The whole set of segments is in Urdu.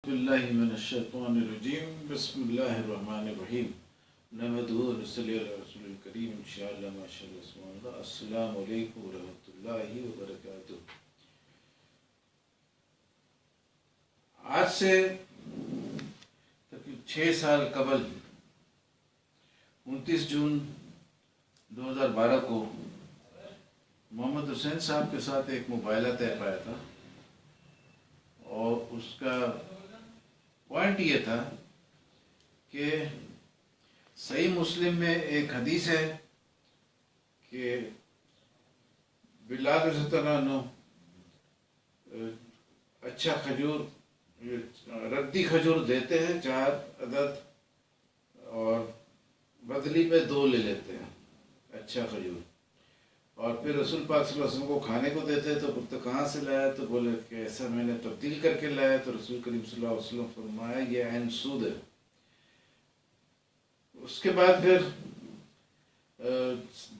باللہ من الشیطان الرجیم بسم اللہ الرحمن الرحیم نحمدہ و نصلی علی رسول الکریم انشاءاللہ ماشاءاللہ سبحان اللہ. السلام علیکم ورحمۃ اللہ وبرکاتہ. آج سے تقریباً 6 سال قبل 29 جون 2012 کو محمد حسین صاحب کے ساتھ ایک مباحثہ طے پایا تھا، اور اس کا پوائنٹ یہ تھا کہ صحیح مسلم میں ایک حدیث ہے کہ بلال رضی اللہ عنہ اچھا کھجور، ردی کھجور دیتے ہیں 4 عدد، اور بدلی میں 2 لے لیتے ہیں اچھا کھجور، اور پھر رسول پاک صلی اللہ علیہ وسلم کو کھانے کو دیتے ہیں. تو کہاں سے لایا؟ تو بولے کہ ایسا میں نے تبدیل کر کے لایا. تو رسول کریم صلی اللہ علیہ وسلم فرمایا یہ عین سود ہے. اس کے بعد پھر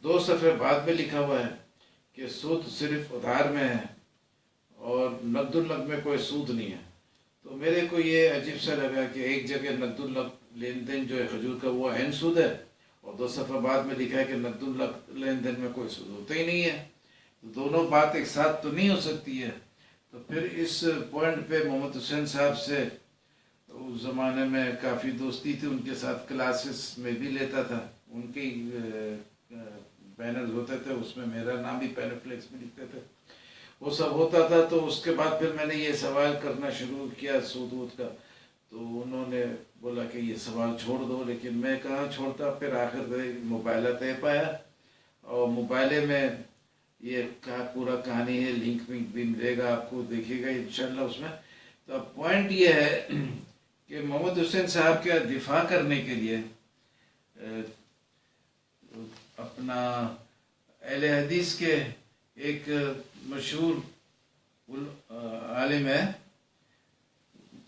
2 صفحے بعد میں لکھا ہوا ہے کہ سود صرف ادھار میں ہے اور نقد النقد میں کوئی سود نہیں ہے. تو میرے کو یہ عجیب سا لگا کہ ایک جگہ نقد النقد لین دین جو ہے کھجور کا وہ عین سود ہے، اور 2 صفحہ بعد میں لکھا ہے کہ نقد النقد لین دین میں کوئی سود ہوتا ہی نہیں ہے. دونوں بات ایک ساتھ تو نہیں ہو سکتی ہے. تو پھر اس پوائنٹ پہ محمد حسین صاحب سے اس زمانے میں کافی دوستی تھی، ان کے ساتھ کلاسز میں بھی لیتا تھا، ان کے بینرز ہوتے تھے، اس میں میرا نام بھی پینفلیکس میں لکھتے تھے، وہ سب ہوتا تھا. تو اس کے بعد پھر میں نے یہ سوال کرنا شروع کیا سود وود کا. تو انہوں نے بولا کہ یہ سوال چھوڑ دو، لیکن میں کہاں چھوڑتا. پھر آخر مباحثہ طے پایا، اور مباحثے میں یہ پورا کہانی ہے، لنک بھی ملے گا آپ کو، دیکھیے گا انشاءاللہ اس میں. تو اب پوائنٹ یہ ہے کہ محمد حسین صاحب کا دفاع کرنے کے لیے اپنا اہل حدیث کے ایک مشہور عالم ہے،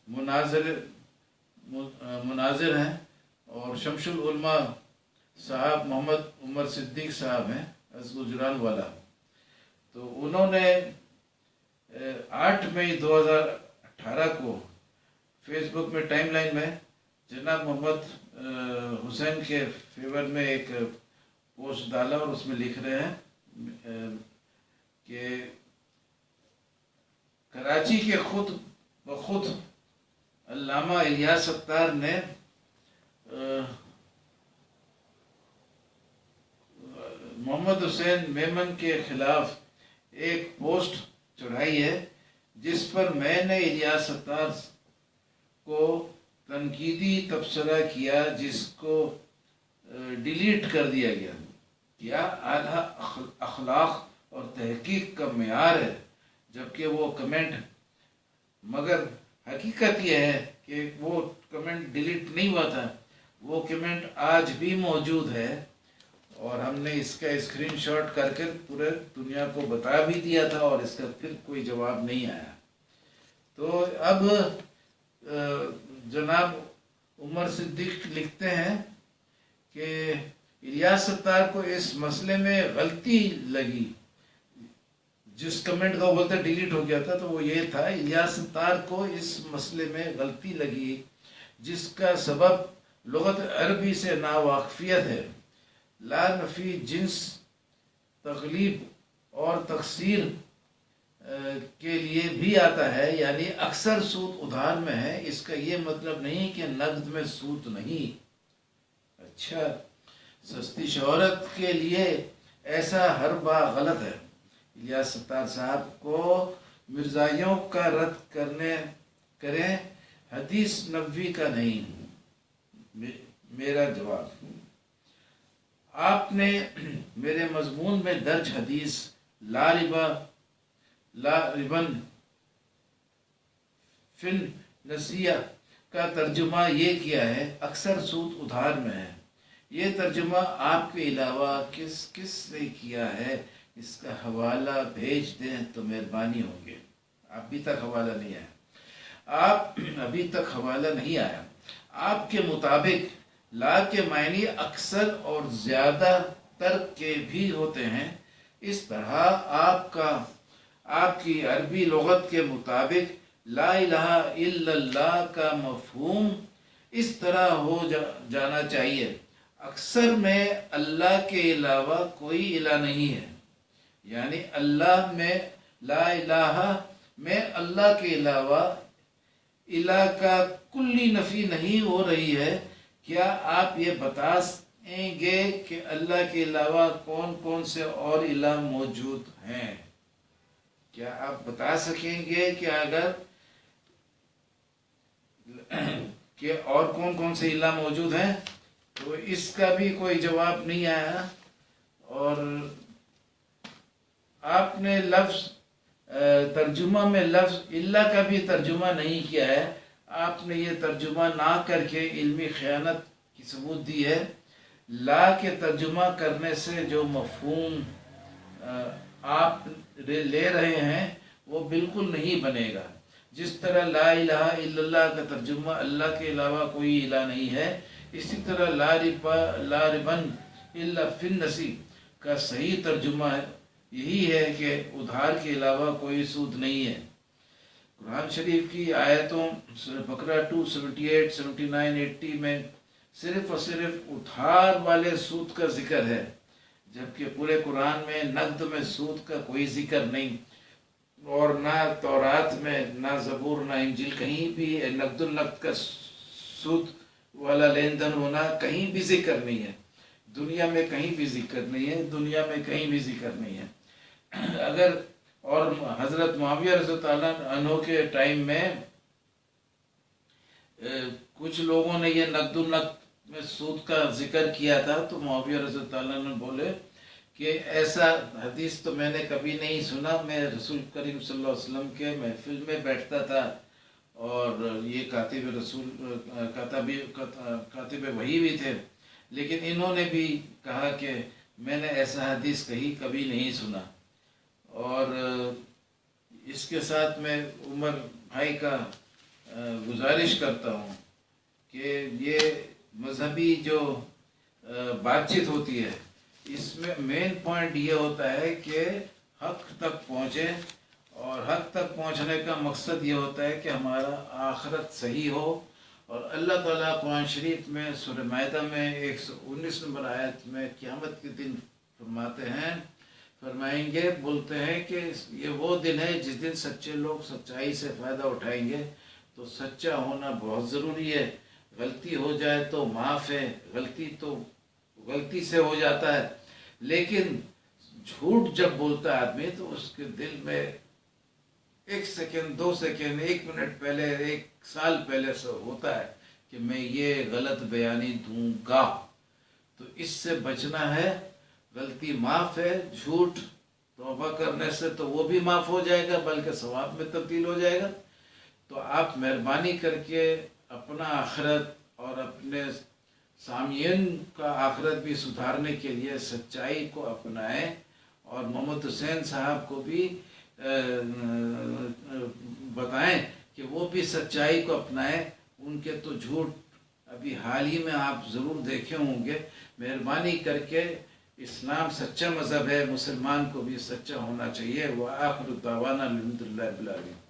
مناظر ہیں، اور شمس العلماء صاحب محمد عمر صدیق صاحب ہیں از گجران والا. تو انہوں نے 8 مئی 2018 کو فیس بک میں ٹائم لائن میں جناب محمد حسین کے فیور میں ایک پوسٹ ڈالا، اور اس میں لکھ رہے ہیں کہ کراچی کے خود بخود علامہ الیاس ستار نے محمد حسین میمن کے خلاف ایک پوسٹ چڑھائی ہے، جس پر میں نے الیاس ستار کو تنقیدی تبصرہ کیا، جس کو ڈیلیٹ کر دیا گیا. کیا اعلیٰ اخلاق اور تحقیق کا معیار ہے جبکہ وہ کمنٹ، مگر حقیقت یہ ہے کہ وہ کمنٹ ڈیلیٹ نہیں ہوا تھا، وہ کمنٹ آج بھی موجود ہے، اور ہم نے اس کا اسکرین شاٹ کر کے پورے دنیا کو بتا بھی دیا تھا، اور اس کا پھر کوئی جواب نہیں آیا. تو اب جناب عمر صدیق لکھتے ہیں کہ الیاس ستار کو اس مسئلے میں غلطی لگی. جس کمنٹ کا وہ بولتا ڈیلیٹ ہو گیا تھا، تو وہ یہ تھا الیاس ستار کو اس مسئلے میں غلطی لگی، جس کا سبب لغت عربی سے ناواقفیت ہے، لا نفی جنس تغلیب اور تقصیر کے لیے بھی آتا ہے، یعنی اکثر سود ادھار میں ہے. اس کا یہ مطلب نہیں کہ نقد میں سود نہیں. اچھا، سستی شہرت کے لیے ایسا ہر با غلط ہے. الیاس ستار صاحب کو مرزائیوں کا رد کریں، حدیث نبوی کا نہیں. میرا جواب، آپ نے میرے مضمون میں درج حدیث لا ربن فن نسیہ کا ترجمہ یہ کیا ہے، اکثر سود ادھار میں ہے. یہ ترجمہ آپ کے علاوہ کس نے کیا ہے؟ اس کا حوالہ بھیج دیں تو مہربانی ہوگی. ابھی تک حوالہ نہیں آیا. آپ کے مطابق لا کے معنی اکثر اور زیادہ تر کے بھی ہوتے ہیں. اس طرح آپ کی عربی لغت کے مطابق لا الہ الا اللہ کا مفہوم اس طرح ہو جانا چاہیے، اکثر میں اللہ کے علاوہ کوئی الہ نہیں ہے، یعنی اللہ میں لا الہ میں اللہ کے علاوہ الہ کا کلی نفی نہیں ہو رہی ہے۔ کیا آپ یہ بتائیں گے کہ اللہ کے علاوہ کون کون سے اور الہ موجود ہیں؟ کیا آپ بتا سکیں گے کہ اگر کہ اور کون کون سے الہ موجود ہیں؟ تو اس کا بھی کوئی جواب نہیں آیا، اور آپ نے لفظ ترجمہ میں لفظ اللہ کا بھی ترجمہ نہیں کیا ہے، آپ نے یہ ترجمہ نہ کر کے علمی خیانت کی ثبوت دی ہے۔ لا کے ترجمہ کرنے سے جو مفہوم آپ لے رہے ہیں وہ بالکل نہیں بنے گا۔ جس طرح لا الہ الا اللہ کا ترجمہ اللہ کے علاوہ کوئی الہ نہیں ہے، اسی طرح لا ربن الا فی النسی کا صحیح ترجمہ یہی ہے کہ ادھار کے علاوہ کوئی سود نہیں ہے۔ قرآن شریف کی آیتوں بقرہ 278 79 80 میں صرف اور صرف ادھار والے سود کا ذکر ہے، جبکہ پورے قرآن میں نقد میں سود کا کوئی ذکر نہیں، اور نہ تورات میں، نہ زبور، نہ انجیل، کہیں بھی نقد النقد کا سود والا لین دین ہونا کہیں بھی ذکر نہیں ہے، دنیا میں کہیں بھی ذکر نہیں ہے، دنیا میں کہیں بھی ذکر نہیں ہے۔ اگر اور حضرت معاویہ رضی اللہ عنہ کے ٹائم میں کچھ لوگوں نے یہ نقد النقد میں سود کا ذکر کیا تھا، تو معاویہ رضی اللہ عنہ بولے کہ ایسا حدیث تو میں نے کبھی نہیں سنا، میں رسول کریم صلی اللہ علیہ وسلم کے محفل میں بیٹھتا تھا، اور یہ کاتب وحی بھی تھے، لیکن انہوں نے بھی کہا کہ میں نے ایسا حدیث کہیں کبھی نہیں سنا۔ اور اس کے ساتھ میں عمر بھائی کا گزارش کرتا ہوں کہ یہ مذہبی جو بات چیت ہوتی ہے، اس میں مین پوائنٹ یہ ہوتا ہے کہ حق تک پہنچے، اور حق تک پہنچنے کا مقصد یہ ہوتا ہے کہ ہمارا آخرت صحیح ہو۔ اور اللہ تعالیٰ قرآن شریف میں سورہ مائدہ میں 119 نمبر آیت میں قیامت کے دن فرمائیں گے، بولتے ہیں کہ یہ وہ دن ہے جس دن سچے لوگ سچائی سے فائدہ اٹھائیں گے۔ تو سچا ہونا بہت ضروری ہے، غلطی ہو جائے تو معاف ہے، غلطی تو غلطی سے ہو جاتا ہے، لیکن جھوٹ جب بولتا ہے آدمی تو اس کے دل میں 1 سیکنڈ 2 سیکنڈ 1 منٹ پہلے 1 سال پہلے سے ہوتا ہے کہ میں یہ غلط بیانی دوں گا۔ تو اس سے بچنا ہے، غلطی معاف ہے، جھوٹ توبہ کرنے سے تو وہ بھی معاف ہو جائے گا بلکہ ثواب میں تبدیل ہو جائے گا۔ تو آپ مہربانی کر کے اپنا آخرت اور اپنے سامعین کا آخرت بھی سدھارنے کے لیے سچائی کو اپنائیں، اور محمد حسین صاحب کو بھی بتائیں کہ وہ بھی سچائی کو اپنائیں۔ ان کے تو جھوٹ ابھی حال ہی میں آپ ضرور دیکھے ہوں گے۔ مہربانی کر کے، اسلام سچا مذہب ہے، مسلمان کو بھی سچا ہونا چاہیے۔ وآخر دعوانا الحمدللہ رب العالمین۔